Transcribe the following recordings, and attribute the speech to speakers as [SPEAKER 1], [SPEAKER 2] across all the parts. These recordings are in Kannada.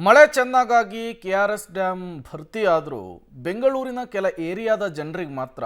[SPEAKER 1] ಮಳೆ ಚೆನ್ನಾಗಾಗಿ ಕೆಆರ್ಎಸ್ ಡ್ಯಾಮ್ ಭರ್ತಿಯಾದರೂ ಬೆಂಗಳೂರಿನ ಕೆಲ ಏರಿಯಾದ ಜನರಿಗೆ ಮಾತ್ರ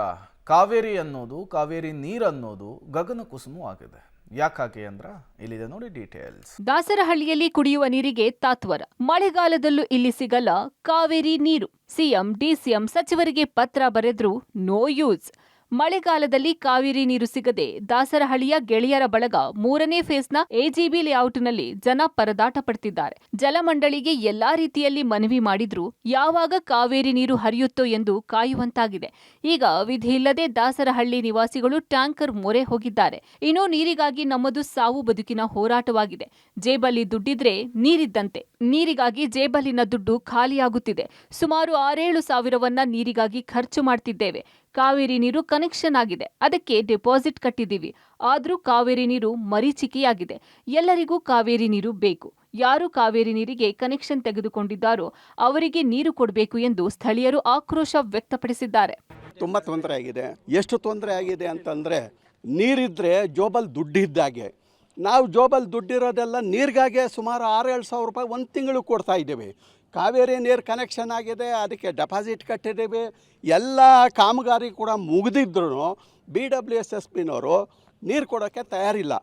[SPEAKER 1] ಕಾವೇರಿ ಅನ್ನೋದು ಕಾವೇರಿ ನೀರನ್ನೋದು ಗಗನ ಕುಸುಮವಾಗಿದೆ. ಯಾಕಾಗೆ ಅಂದ್ರ ಇಲ್ಲಿದೆ ನೋಡಿ ಡೀಟೇಲ್ಸ್.
[SPEAKER 2] ದಾಸರಹಳ್ಳಿಯಲ್ಲಿ ಕುಡಿಯುವ ನೀರಿಗೆ ತಾತ್ವರ. ಮಳೆಗಾಲದಲ್ಲೂ ಇಲ್ಲಿ ಸಿಗಲ್ಲ ಕಾವೇರಿ ನೀರು. ಸಿಎಂ ಡಿಸಿಎಂ ಸಚಿವರಿಗೆ ಪತ್ರ ಬರೆದ್ರೂ ನೋ ಯೂಸ್. ಮಳೆಗಾಲದಲ್ಲಿ ಕಾವೇರಿ ನೀರು ಸಿಗದೆ ದಾಸರಹಳ್ಳಿಯ ಗೆಳೆಯರ ಬಳಗ 3ನೇ ಫೇಸ್ನ ಎಜಿಬಿ ಲೇಔಟ್ನಲ್ಲಿ ಜನ ಪರದಾಟ ಪಡ್ತಿದ್ದಾರೆ. ಜಲಮಂಡಳಿಗೆ ಎಲ್ಲಾ ರೀತಿಯಲ್ಲಿ ಮನವಿ ಮಾಡಿದ್ರೂ ಯಾವಾಗ ಕಾವೇರಿ ನೀರು ಹರಿಯುತ್ತೋ ಎಂದು ಕಾಯುವಂತಾಗಿದೆ. ಈಗ ವಿಧಿಯಿಲ್ಲದೆ ದಾಸರಹಳ್ಳಿ ನಿವಾಸಿಗಳು ಟ್ಯಾಂಕರ್ ಮೊರೆ ಹೋಗಿದ್ದಾರೆ. ಇನ್ನು ನೀರಿಗಾಗಿ ನಮ್ಮದು ಸಾವು ಬದುಕಿನ ಹೋರಾಟವಾಗಿದೆ. ಜೇಬಲ್ಲಿ ದುಡ್ಡಿದ್ರೆ ನೀರಿದ್ದಂತೆ. ನೀರಿಗಾಗಿ ಜೇಬಲ್ಲಿನ ದುಡ್ಡು ಖಾಲಿಯಾಗುತ್ತಿದೆ. ಸುಮಾರು 6-7 ಸಾವಿರವನ್ನ ನೀರಿಗಾಗಿ ಖರ್ಚು ಮಾಡ್ತಿದ್ದೇವೆ. ಕಾವೇರಿ ನೀರು ಕನೆಕ್ಷನ್ ಆಗಿದೆ, ಅದಕ್ಕೆ ಡೆಪಾಸಿಟ್ ಕಟ್ಟಿದ್ದೀವಿ. ಆದ್ರೂ ಕಾವೇರಿ ನೀರು ಮರೀಚಿಕೆಯಾಗಿದೆ. ಎಲ್ಲರಿಗೂ ಕಾವೇರಿ ನೀರು ಬೇಕು. ಯಾರು ಕಾವೇರಿ ನೀರಿಗೆ ಕನೆಕ್ಷನ್ ತೆಗೆದುಕೊಂಡಿದ್ದಾರೋ ಅವರಿಗೆ ನೀರು ಕೊಡಬೇಕು ಎಂದು ಸ್ಥಳೀಯರು ಆಕ್ರೋಶ ವ್ಯಕ್ತಪಡಿಸಿದ್ದಾರೆ.
[SPEAKER 3] ತುಂಬ ತೊಂದರೆ ಆಗಿದೆ. ಎಷ್ಟು ತೊಂದರೆ ಆಗಿದೆ ಅಂತಂದರೆ, ನೀರಿದ್ದರೆ ಜೋಬಲ್ ದುಡ್ಡಿದ್ದಾಗೆ. ನಾವು ಜೋಬಲ್ ದುಡ್ಡಿರೋದೆಲ್ಲ ನೀರಿಗಾಗೆ ಸುಮಾರು 6-7 ಸಾವಿರ ರೂಪಾಯಿ ಒಂದು ತಿಂಗಳು ಕೊಡ್ತಾ ಇದ್ದೇವೆ. ಕಾವೇರಿ ನೀರು ಕನೆಕ್ಷನ್ ಆಗಿದೆ, ಅದಕ್ಕೆ ಡೆಪಾಸಿಟ್ ಕಟ್ಟಿದ್ದೀವಿ. ಎಲ್ಲ ಕಾಮಗಾರಿ ಕೂಡ ಮುಗಿದಿದ್ರು BWSSBನವರು ನೀರು ಕೊಡೋಕ್ಕೆ ತಯಾರಿಲ್ಲ.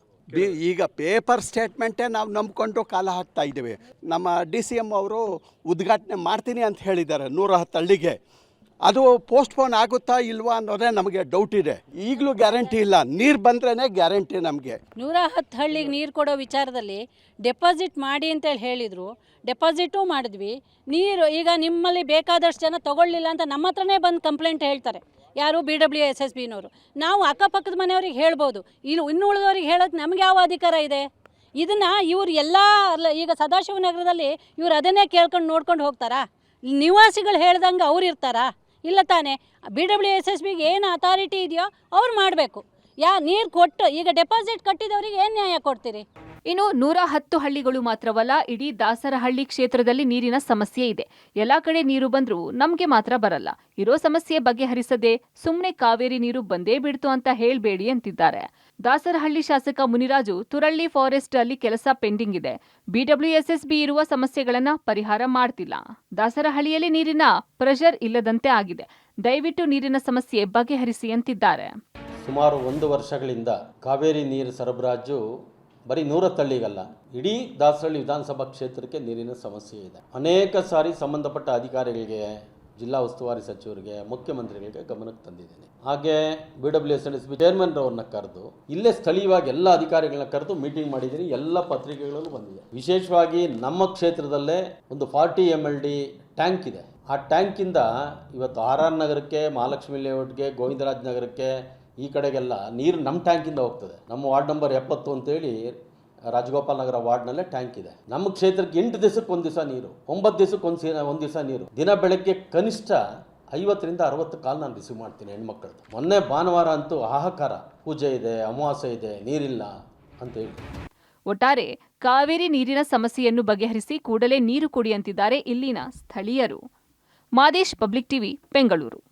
[SPEAKER 3] ಈಗ ಪೇಪರ್ ಸ್ಟೇಟ್ಮೆಂಟೇ ನಾವು ನಂಬ್ಕೊಂಡು ಕಾಲ ಹಾಕ್ತಾ ಇದ್ದೀವಿ. ನಮ್ಮ DCM ಅವರು ಉದ್ಘಾಟನೆ ಮಾಡ್ತೀನಿ ಅಂತ ಹೇಳಿದ್ದಾರೆ 110 ಹಳ್ಳಿಗೆ. ಅದು ಪೋಸ್ಟ್ಪೋನ್ ಆಗುತ್ತಾ ಇಲ್ವಾ ಅನ್ನೋದೇ ನಮಗೆ ಡೌಟ್ ಇದೆ. ಈಗಲೂ ಗ್ಯಾರಂಟಿ ಇಲ್ಲ. ನೀರು ಬಂದ್ರೇ ಗ್ಯಾರಂಟಿ ನಮಗೆ.
[SPEAKER 4] 110 ಹಳ್ಳಿಗೆ ನೀರು ಕೊಡೋ ವಿಚಾರದಲ್ಲಿ ಡೆಪಾಸಿಟ್ ಮಾಡಿ ಅಂತೇಳಿ ಹೇಳಿದರು. ಡೆಪಾಸಿಟೂ ಮಾಡಿದ್ವಿ. ನೀರು ಈಗ ನಿಮ್ಮಲ್ಲಿ ಬೇಕಾದಷ್ಟು ಜನ ತೊಗೊಳ್ಳಿಲ್ಲ ಅಂತ ನಮ್ಮ ಹತ್ರನೇ ಬಂದು ಕಂಪ್ಲೇಂಟ್ ಹೇಳ್ತಾರೆ. ಯಾರು BWSSBನವರು. ನಾವು ಅಕ್ಕಪಕ್ಕದ ಮನೆಯವ್ರಿಗೆ ಹೇಳ್ಬೋದು, ಇನ್ನು ಉಳಿದವ್ರಿಗೆ ಹೇಳೋದು ನಮಗೆ ಯಾವ ಅಧಿಕಾರ ಇದೆ? ಇದನ್ನು ಇವ್ರು ಎಲ್ಲ ಈಗ ಸದಾಶಿವನಗರದಲ್ಲಿ ಇವ್ರು ಅದನ್ನೇ ಕೇಳ್ಕೊಂಡು ನೋಡ್ಕೊಂಡು ಹೋಗ್ತಾರಾ? ನಿವಾಸಿಗಳು ಹೇಳ್ದಂಗೆ ಅವ್ರು ಇರ್ತಾರಾ? ಇಲ್ಲ ತಾನೇ. BWSSBಗೆ ಏನು ಅಥಾರಿಟಿ ಇದೆಯೋ ಅವ್ರು ಮಾಡಬೇಕು. ನೀರು ಕೊಟ್ಟು ಈಗ ಡೆಪಾಸಿಟ್ ಕಟ್ಟಿದವರಿಗೆ ಏನು ನ್ಯಾಯ ಕೊಡ್ತೀರಿ?
[SPEAKER 2] ಇನ್ನು 110 ಹಳ್ಳಿಗಳು ಮಾತ್ರವಲ್ಲ, ಇಡೀ ದಾಸರಹಳ್ಳಿ ಕ್ಷೇತ್ರದಲ್ಲಿ ನೀರಿನ ಸಮಸ್ಯೆ ಇದೆ. ಎಲ್ಲಾ ಕಡೆ ನೀರು ಬಂದ್ರೂ ನಮ್ಗೆ ಮಾತ್ರ ಬರಲ್ಲ. ಇರೋ ಸಮಸ್ಯೆ ಬಗೆಹರಿಸದೆ ಸುಮ್ಮನೆ ಕಾವೇರಿ ನೀರು ಬಂದೇ ಬಿಡ್ತು ಅಂತ ಹೇಳ್ಬೇಡಿ ಅಂತಿದ್ದಾರೆ. ದಾಸರಹಳ್ಳಿ ಶಾಸಕ ಮುನಿರಾಜು ತುರಳ್ಳಿ ಫಾರೆಸ್ಟ್ ಅಲ್ಲಿ ಕೆಲಸ ಪೆಂಡಿಂಗ್ ಇದೆ. BWSSB ಇರುವ ಸಮಸ್ಯೆಗಳನ್ನ ಪರಿಹಾರ ಮಾಡ್ತಿಲ್ಲ. ದಾಸರಹಳ್ಳಿಯಲ್ಲಿ ನೀರಿನ ಪ್ರೆಷರ್ ಇಲ್ಲದಂತೆ ಆಗಿದೆ. ದಯವಿಟ್ಟು ನೀರಿನ ಸಮಸ್ಯೆ ಬಗೆಹರಿಸಿ ಅಂತಿದ್ದಾರೆ.
[SPEAKER 5] ಸುಮಾರು 1 ವರ್ಷಗಳಿಂದ ಕಾವೇರಿ ನೀರು ಸರಬರಾಜು ಬರೀ 110 ಹಳ್ಳಿಗಲ್ಲ, ಇಡೀ ದಾಸರಹಳ್ಳಿ ವಿಧಾನಸಭಾ ಕ್ಷೇತ್ರಕ್ಕೆ ನೀರಿನ ಸಮಸ್ಯೆ ಇದೆ. ಅನೇಕ ಸಾರಿ ಸಂಬಂಧಪಟ್ಟ ಅಧಿಕಾರಿಗಳಿಗೆ, ಜಿಲ್ಲಾ ಉಸ್ತುವಾರಿ ಸಚಿವರಿಗೆ, ಮುಖ್ಯಮಂತ್ರಿಗಳಿಗೆ ಗಮನಕ್ಕೆ ತಂದಿದ್ದೀನಿ. ಹಾಗೆ BWSSB ಚೇರ್ಮನ್ ರವ್ರನ್ನ ಕರೆದು ಇಲ್ಲೇ ಸ್ಥಳೀಯವಾಗಿ ಎಲ್ಲ ಅಧಿಕಾರಿಗಳನ್ನ ಕರೆದು ಮೀಟಿಂಗ್ ಮಾಡಿದ್ದೀನಿ. ಎಲ್ಲ ಪತ್ರಿಕೆಗಳಲ್ಲೂ ಬಂದಿದೆ. ವಿಶೇಷವಾಗಿ ನಮ್ಮ ಕ್ಷೇತ್ರದಲ್ಲೇ ಒಂದು 40 MLD ಟ್ಯಾಂಕ್ ಇದೆ. ಆ ಟ್ಯಾಂಕಿಂದ ಇವತ್ತು RR ನಗರಕ್ಕೆ, ಮಹಾಲಕ್ಷ್ಮಿ ಲೇಔಟ್ಗೆ, ಗೋವಿಂದರಾಜ್ ನಗರಕ್ಕೆ, ಈ ಕಡೆಗೆಲ್ಲ ನೀರು ನಮ್ಮ ಟ್ಯಾಂಕಿಂದ ಹೋಗ್ತದೆ. ನಮ್ಮ ವಾರ್ಡ್ ನಂಬರ್ 70 ಅಂತೇಳಿ ರಾಜಗೋಪಾಲ್ ನಗರ ವಾರ್ಡ್ನಲ್ಲೇ ಟ್ಯಾಂಕ್ ಇದೆ. ನಮ್ಮ ಕ್ಷೇತ್ರಕ್ಕೆ 8 ದಿವಸಕ್ಕೆ ಒಂದು ದಿವಸ ನೀರು, 9 ದಿವಸಕ್ಕೆ ಒಂದು ದಿವಸ ನೀರು. ದಿನ ಬೆಳಗ್ಗೆ ಕನಿಷ್ಠ 50ರಿಂದ 60 ಕಾಲ್ ನಾನು ರಿಸೀವ್ ಮಾಡ್ತೀನಿ ಹೆಣ್ಮಕ್ಳದ್ದು. ಮೊನ್ನೆ ಭಾನುವಾರ ಅಂತೂ ಹಾಹಾಕಾರ, ಪೂಜೆ ಇದೆ, ಅಮಾವಾಸ್ಯೆ ಇದೆ, ನೀರಿಲ್ಲ ಅಂತ ಹೇಳಿ.
[SPEAKER 2] ಒಟ್ಟಾರೆ ಕಾವೇರಿ ನೀರಿನ ಸಮಸ್ಯೆಯನ್ನು ಬಗೆಹರಿಸಿ ಕೂಡಲೇ ನೀರು ಕೊಡಿ ಅಂತಿದ್ದಾರೆ ಇಲ್ಲಿನ ಸ್ಥಳೀಯರು. Madesh, public TV, Bengaluru.